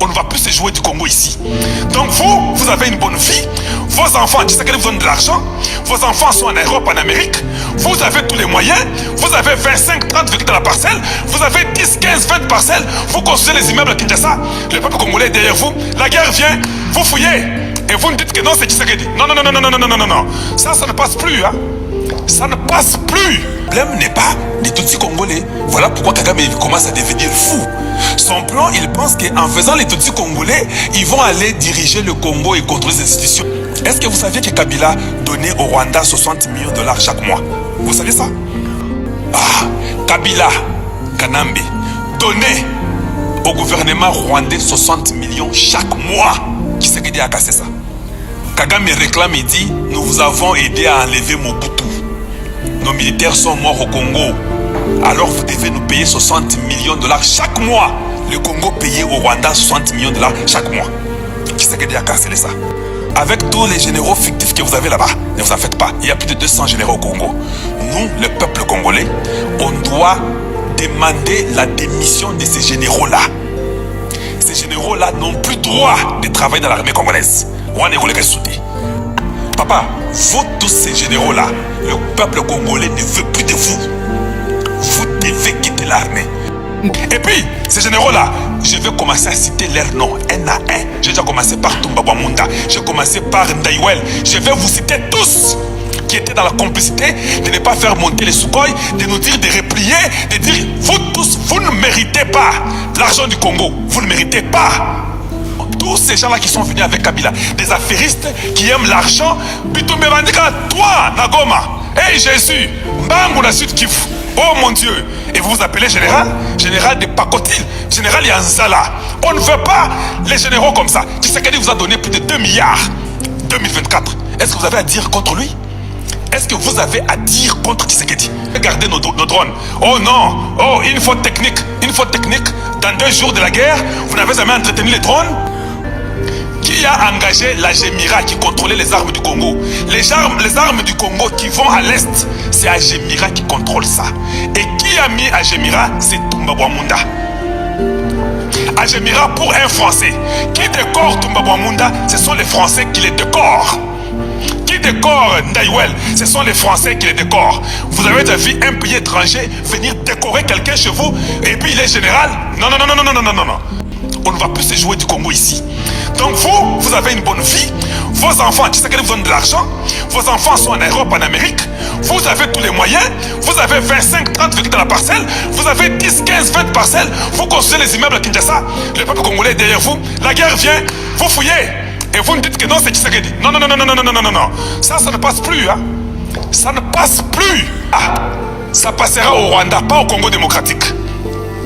On ne va plus se jouer du Congo ici. Donc vous avez une bonne vie. Vos enfants, tu sais qu'ils vous donnent de l'argent. Vos enfants sont en Europe, en Amérique. Vous avez tous les moyens. Vous avez 25, 30 véhicules dans la parcelle. Vous avez 10, 15, 20 parcelles. Vous construisez les immeubles à Kinshasa. Le peuple congolais est derrière vous. La guerre vient. Vous fouillez. Et vous me dites que non, c'est Tshisekedi. Non, non, non, non, non, non, non, non, non. Ça ne passe plus, hein. Ça ne passe plus. Le problème n'est pas des Tutsis congolais. Voilà pourquoi Kagame commence à devenir fou. Son plan, il pense qu'en faisant les Tutsis congolais, ils vont aller diriger le Congo et contrôler les institutions. Est-ce que vous saviez que Kabila donnait au Rwanda 60 millions de dollars chaque mois? Vous savez ça? Ah, Kabila, Kanambe, donnait au gouvernement rwandais 60 millions chaque mois. Qui c'est qui a cassé ça? Kagame réclame et dit, nous vous avons aidé à enlever Mobutu. Nos militaires sont morts au Congo. Alors vous devez nous payer 60 millions de dollars chaque mois. Le Congo payait au Rwanda 60 millions de dollars chaque mois. Qui c'est qui a cancellé ça? Avec tous les généraux fictifs que vous avez là-bas, ne vous en faites pas. Il y a plus de 200 généraux au Congo. Nous, le peuple congolais, on doit demander la démission de ces généraux-là. Ces généraux-là n'ont plus droit de travailler dans l'armée congolaise. Papa, vous tous ces généraux-là, le peuple congolais ne veut plus de vous. Vous devez quitter l'armée. Et puis, ces généraux-là, je vais commencer à citer leurs noms, un à un. J'ai déjà commencé par Toumba Bwamunda, j'ai commencé par Ndaïwel. Je vais vous citer tous qui étaient dans la complicité de ne pas faire monter les Sukhoi, de nous dire de replier, de dire, vous tous, vous ne méritez pas l'argent du Congo. Vous ne méritez pas. Tous ces gens-là qui sont venus avec Kabila, des affairistes qui aiment l'argent, Bitumbe Bandika, toi, Nagoma, hey Jésus, Mbangou la Sud Kivu, oh mon Dieu, et vous vous appelez général? Général de Pakotil, général Yanzala. On ne veut pas les généraux comme ça. Tshisekedi vous a donné plus de 2 milliards 2024. Est-ce que vous avez à dire contre lui? Est-ce que vous avez à dire contre Tshisekedi? Regardez nos drones. Oh non, oh une faute technique, une faute technique. Dans 2 jours de la guerre, vous n'avez jamais entretenu les drones? Qui a engagé la Gémira qui contrôlait les armes du Congo? Les armes du Congo qui vont à l'est, c'est Agémira qui contrôle ça. Et qui a mis Agémira? C'est Toumba Bwamunda. Agémira pour un Français. Qui décore Toumba Bwamunda? Ce sont les Français qui les décorent. Qui décore Ndaïwel? Ce sont les Français qui les décorent. Vous avez déjà vu un pays étranger venir décorer quelqu'un chez vous et puis il est général? Non, non, non, non, non, non, non, non, non. On ne va plus se jouer du Congo ici. Donc vous avez une bonne vie. Vos enfants, tu sais qu'ils vous donnent de l'argent. Vos enfants sont en Europe, en Amérique. Vous avez tous les moyens. Vous avez 25, 30 véhicules dans la parcelle. Vous avez 10, 15, 20 parcelles. Vous construisez les immeubles à Kinshasa. Le peuple congolais est derrière vous. La guerre vient. Vous fouillez. Et vous me dites que non, c'est Tshisekedi. Non, non, non, non, non, non, non, non, non, non. Ça ne passe plus, hein. Ça ne passe plus. Ah, ça passera au Rwanda, pas au Congo démocratique.